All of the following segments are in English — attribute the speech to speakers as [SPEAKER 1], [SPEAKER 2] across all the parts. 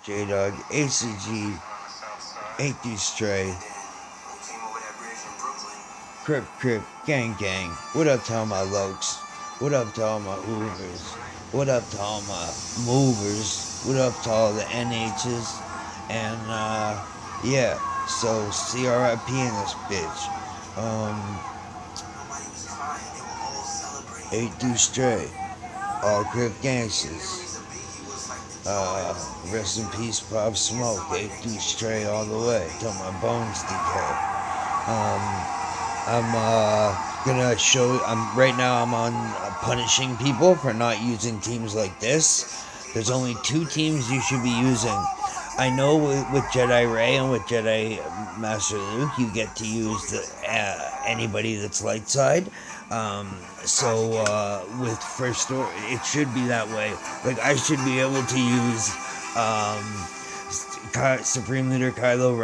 [SPEAKER 1] J-Dog, ACG, Ain't Too Stray, Crip Crip, Gang Gang. What up to all my lokes? What up to all my Hoovers? What up to all my movers? What up to all the NHs? And yeah, so CRIP in this bitch. Ain't Too Stray, all Crip Gangsters. Rest in peace, Pop Smoke. Ain't Too Stray all the way till my bones decay. I'm gonna show. Right now. I'm on punishing people for not using teams like this. There's only 2 teams you should be using. I know with Jedi Ray and with Jedi Master Luke, you get to use anybody that's light side. So with First Order, it should be that way. Like I should be able to use Supreme Leader Kylo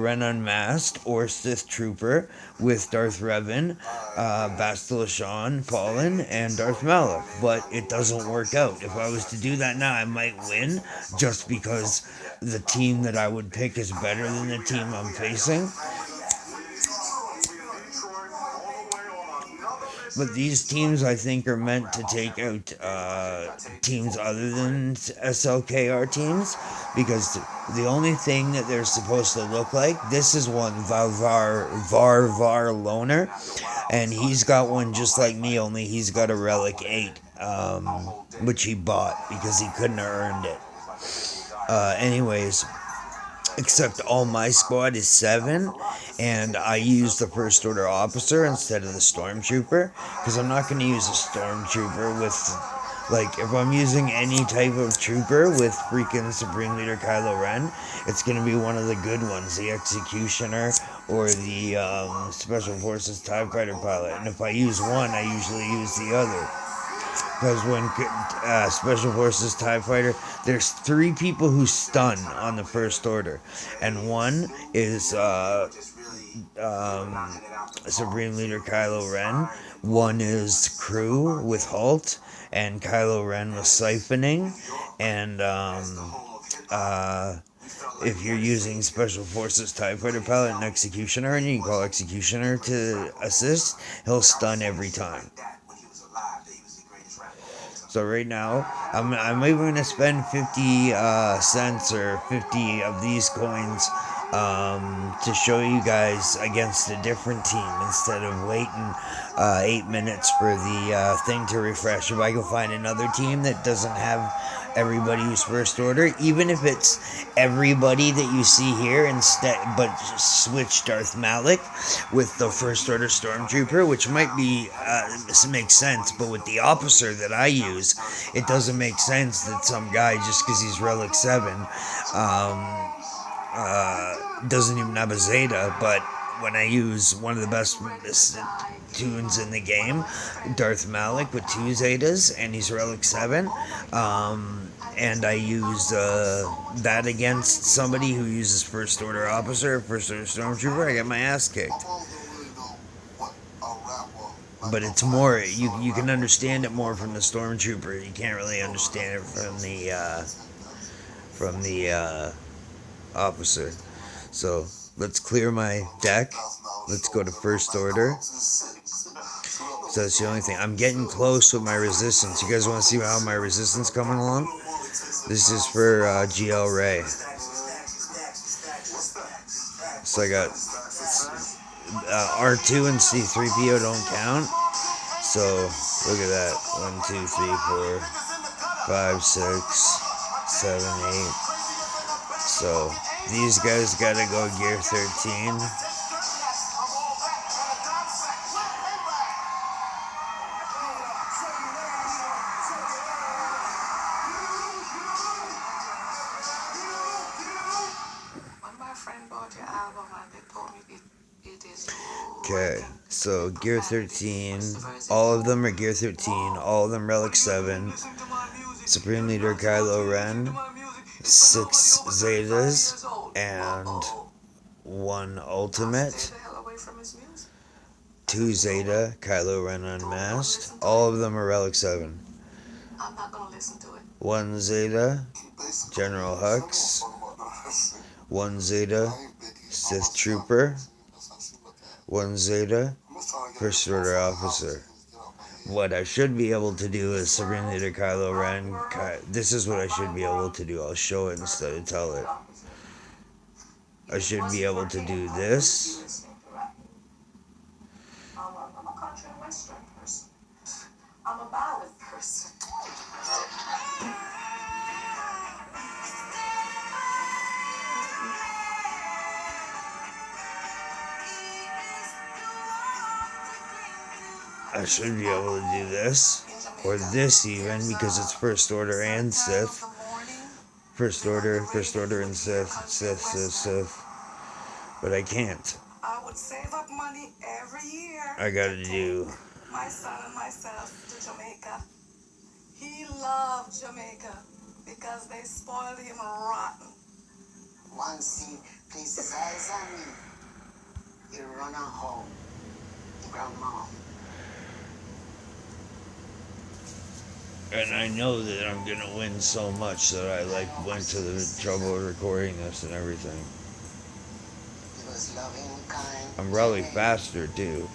[SPEAKER 1] Ren Unmasked, or Sith Trooper with Darth Revan, Bastila Shan Fallen, and Darth Malak. But it doesn't work out. If I was to do that now, I might win just because the team that I would pick is better than the team I'm facing. But these teams, I think, are meant to take out teams other than SLKR teams, because the only thing that they're supposed to look like, this is one Var Loner, and he's got one just like me, only he's got a Relic 8, which he bought because he couldn't have earned it. Anyways, except all my squad is 7, and I use the First Order Officer instead of the Stormtrooper, because I'm not going to use a Stormtrooper with, like, if I'm using any type of trooper with freaking Supreme Leader Kylo Ren, it's going to be one of the good ones, the Executioner or the Special Forces TIE Fighter pilot, and if I use one, I usually use the other. Because when Special Forces TIE Fighter, there's 3 people who stun on the First Order, and one is Supreme Leader Kylo Ren, one is Crew with Halt, and Kylo Ren with Siphoning, and if you're using Special Forces TIE Fighter pilot and Executioner, and you can call Executioner to assist, he'll stun every time. So right now, I'm even going to spend 50 cents or 50 of these coins to show you guys against a different team instead of waiting 8 minutes for the thing to refresh. If I can find another team that doesn't have everybody who's First Order, even if it's everybody that you see here instead, but switch Darth Malak with the First Order Stormtrooper, which might be makes sense, but with the officer that I use, it doesn't make sense that some guy, just because he's Relic 7, doesn't even have a Zeta. But when I use one of the best tunes in the game, Darth Malak with 2 Zetas, and he's Relic 7, and I use that against somebody who uses First Order Officer, First Order Stormtrooper, I get my ass kicked. But it's more, you can understand it more from the Stormtrooper. You can't really understand it from the officer. So let's clear my deck. Let's go to First Order. So that's the only thing. I'm getting close with my resistance. You guys want to see how my resistance coming along? This is for GL Ray. So I got R2 and C3PO don't count. So look at that. 1, 2, 3, 4, 5, 6, 7, 8. So these guys gotta go gear 13. Okay, so gear 13, all of them are gear 13, all of them Relic 7, Supreme Leader Kylo Ren, 6 Zetas, and 1 Ultimate, 2 Zeta, Kylo Ren Unmasked, all of them are Relic 7. 1 Zeta, General Hux. 1 Zeta, Sith Trooper. 1 Zeta, First Order Officer. What I should be able to do is surrender to Kylo Ren. This is what I should be able to do. I'll show it instead of tell it. I should be able to do this.
[SPEAKER 2] I'm a country and western person. I'm a ballad person.
[SPEAKER 1] I should be able to do this. Or this even, because it's First Order and Sith. First Order and Sith. But I can't.
[SPEAKER 2] I would save up money every year.
[SPEAKER 1] I gotta do.
[SPEAKER 2] My son and myself to Jamaica. He loved Jamaica because they spoiled him rotten.
[SPEAKER 3] Once he placed his eyes on me, he run home. Grandma.
[SPEAKER 1] And I know that I'm gonna win so much that I went to the trouble of recording this and everything.
[SPEAKER 3] He was loving, kind.
[SPEAKER 1] I'm probably faster too.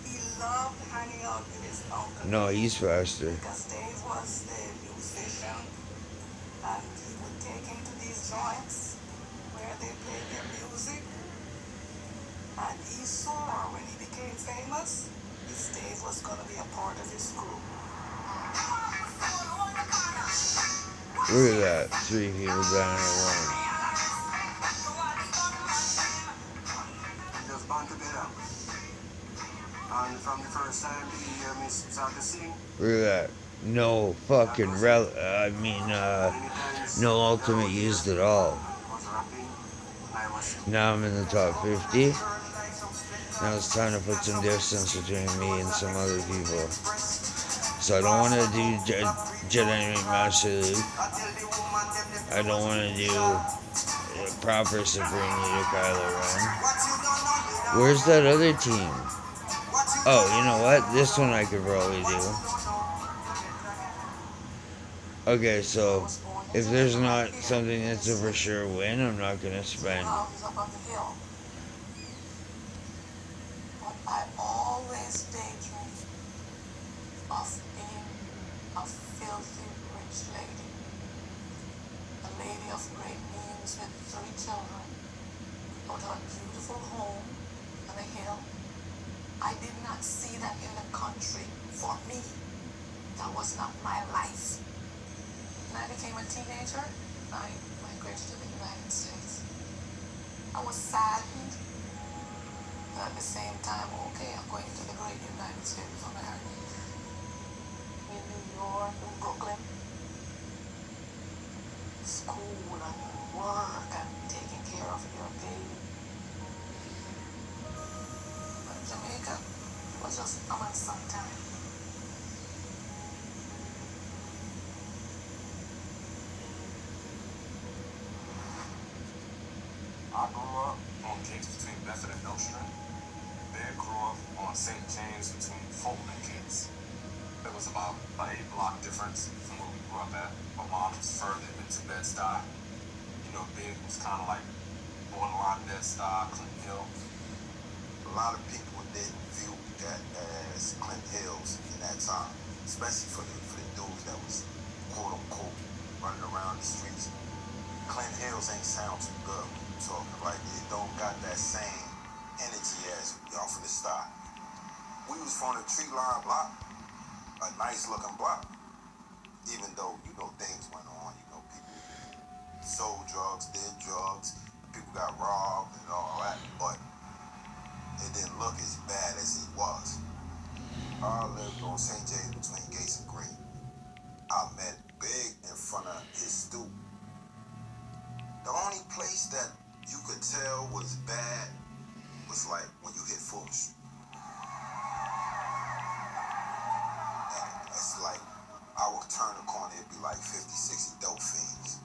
[SPEAKER 2] He loved hanging out with his uncle.
[SPEAKER 1] No, he's faster.
[SPEAKER 2] Because Dave was the musician, and he would take him to these joints where they played their music. And he swore when he became famous, his Dave was gonna be a part of his group.
[SPEAKER 1] Look at that. 3 people down at one.
[SPEAKER 4] Just band together. And from the first time you hear me start to sing.
[SPEAKER 1] Look at that. No fucking no ultimate used at all. Now I'm in the top 50. Now it's time to put some distance between me and some other people. So I don't want to do Jedi Knight Master Luke. I don't want to do proper Supreme Leader Kylo Ren. Where's that other team? Oh, you know what? This one I could probably do. Okay, so if there's not something that's a for sure win, I'm not going to spend.
[SPEAKER 2] I always daydream of being a filthy rich lady. A lady of great means with 3 children. Out of a beautiful home on a hill. I did not see that in the country for me. That was not my life. When I became a teenager, I migrated to the United States. I was saddened, but at the same time, okay, I'm going to the great United States of America. In New York, in Brooklyn. School and work and taking care of your baby. But Jamaica was just a month sometime.
[SPEAKER 4] I grew up on Kings between Bedford and Nostrand. They grew up on St. James between Fulton and Kings. It was about an 8-block difference from where we grew up at. My mom was further into Bed-Stuy. You know, Big was kind of like borderline Bed-Stuy, Clinton Hill.
[SPEAKER 5] A lot of people didn't view that as Clinton Hills in that time, especially for the dudes that was quote unquote running around the streets. Clinton Hills ain't sound too good when you talking, right? It don't got that same energy as y'all from the start. We was from the tree line block, a nice looking block. Even though, you know, things went on, you know, people sold drugs, did drugs, people got robbed and all that, but it didn't look as bad as it was. I lived on St. James between Gates and Green. I met Big in front of his stoop. The only place that you could tell was bad was like when you hit Fuller Street. And it's like, I would turn the corner, it'd be like 50, 60 dope fiends.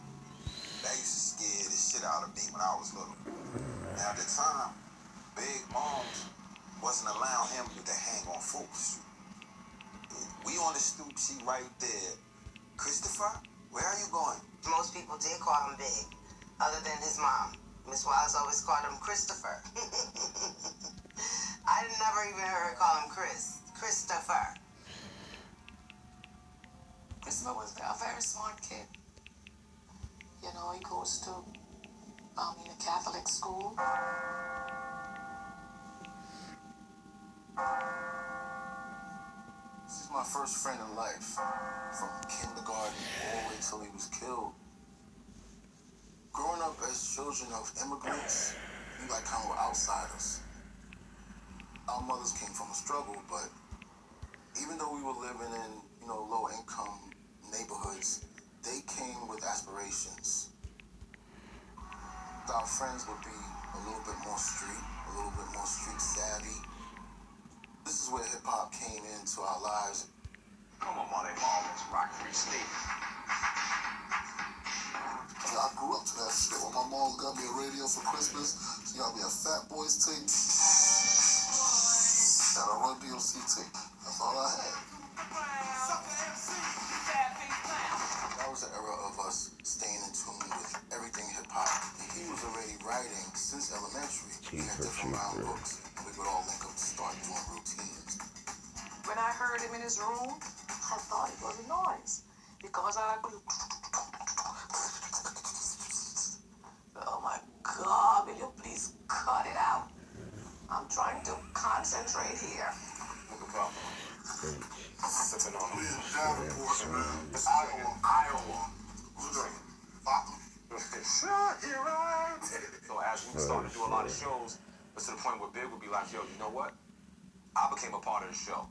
[SPEAKER 5] That used to scare the shit out of me when I was little. Now at the time, Big Moms wasn't allowing him to hang on Fuller Street. We on the stoop, she right there, Christopher? Where are you going?
[SPEAKER 3] Most people did call him Big, other than his mom. Miss Wallace always called him Christopher. I never even heard her call him Christopher.
[SPEAKER 2] Christopher was a very smart kid. You know, he goes to a Catholic school.
[SPEAKER 5] This is my first friend in life. From kindergarten all the way till he was killed. Growing up as children of immigrants, we like kind of were outsiders. Our mothers came from a struggle, but even though we were living in, low income neighborhoods, they came with aspirations. Our friends would be a little bit more street savvy. This is where hip hop came into our lives.
[SPEAKER 4] Come on, Money Mom, it's Rock Free State.
[SPEAKER 5] I grew up to that shit. When my mom got me a radio for Christmas, she got me a Fat Boys tape and a Run DMC tape. That's all I had. That was the era of us staying in tune with everything hip hop. And he was already writing since elementary. We had different rhyme books, and we would all link up to start doing routines.
[SPEAKER 2] When I heard him in his room, I thought it was a noise because I could. Oh my God, will you please cut it out? I'm trying to concentrate here.
[SPEAKER 4] Look about sipping on them.
[SPEAKER 5] Iowa. Who's drinking?
[SPEAKER 4] So as we started to do a lot of shows, it's to the point where Big would be like, yo, you know what? I became a part of the show.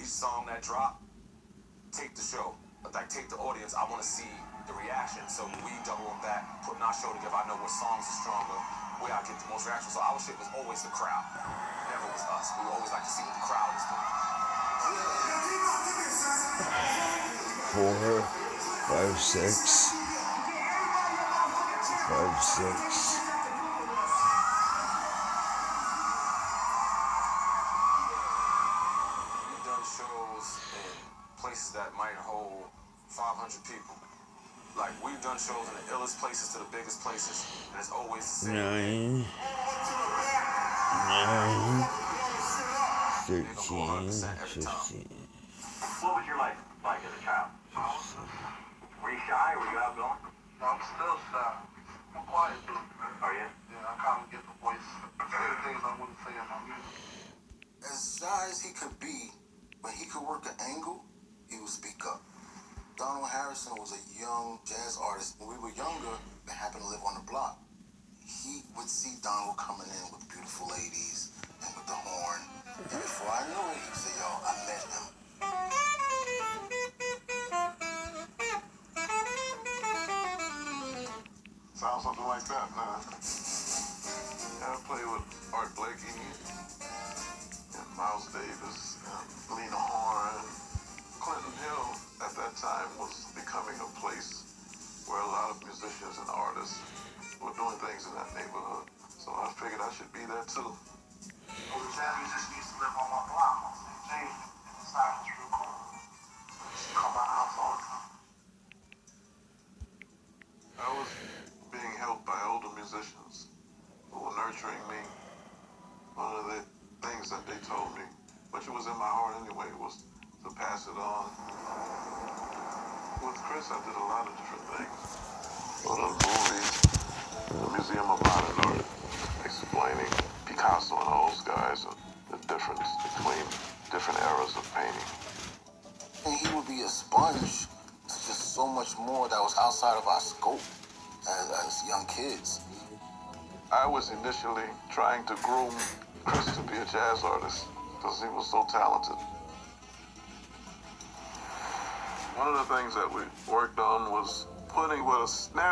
[SPEAKER 4] Song that drop, take the show, like take the audience. I want to see the reaction. So when we double them back, putting our show together, I know what songs are stronger, where I get the most reaction. So our shit was always the crowd, never was us. We always like to see what the crowd is doing.
[SPEAKER 1] 4, 5, 6, 5, 6.
[SPEAKER 4] Places that might hold 500 people. Like, we've done shows in the illest places to the biggest places, and it's always the same.
[SPEAKER 1] 9, 13, 15.
[SPEAKER 6] What was your life like as a child? Were you shy? Were you outgoing?
[SPEAKER 7] No, I'm still shy. I'm quiet dude, man.
[SPEAKER 6] Are you?
[SPEAKER 7] Yeah, I kind of get the voice. Say the things I wouldn't say in my music.
[SPEAKER 5] As shy as he could be, when he could work an angle, he would speak up. Donald Harrison was a young jazz artist. When we were younger, we happened to live on the block. He would see Donald coming in with beautiful ladies and with the horn. And before I knew it, he would say, yo, I met him.
[SPEAKER 7] Sounds something like that, man. Yeah, I played with Art Blakey and Miles Davis and Lena Horne. Clinton Hill at that time was becoming a place where a lot of musicians and artists were doing things in that neighborhood. So I figured I should be there too. Well, the jazz musician used to live on my block. James, and the side was real cool. Used to come by the house all the time. I was being helped by older musicians who were nurturing me. One of the things that they told me, which was in my heart anyway, was to pass it on. With Chris, I did a lot of different things. Go to movies, the Museum of Modern Art, explaining Picasso and those guys and the difference between different eras of painting.
[SPEAKER 5] And he would be a sponge to just so much more that was outside of our scope as young kids.
[SPEAKER 7] I was initially trying to groom Chris to be a jazz artist because he was so talented. One of the things that we worked on was putting with a snare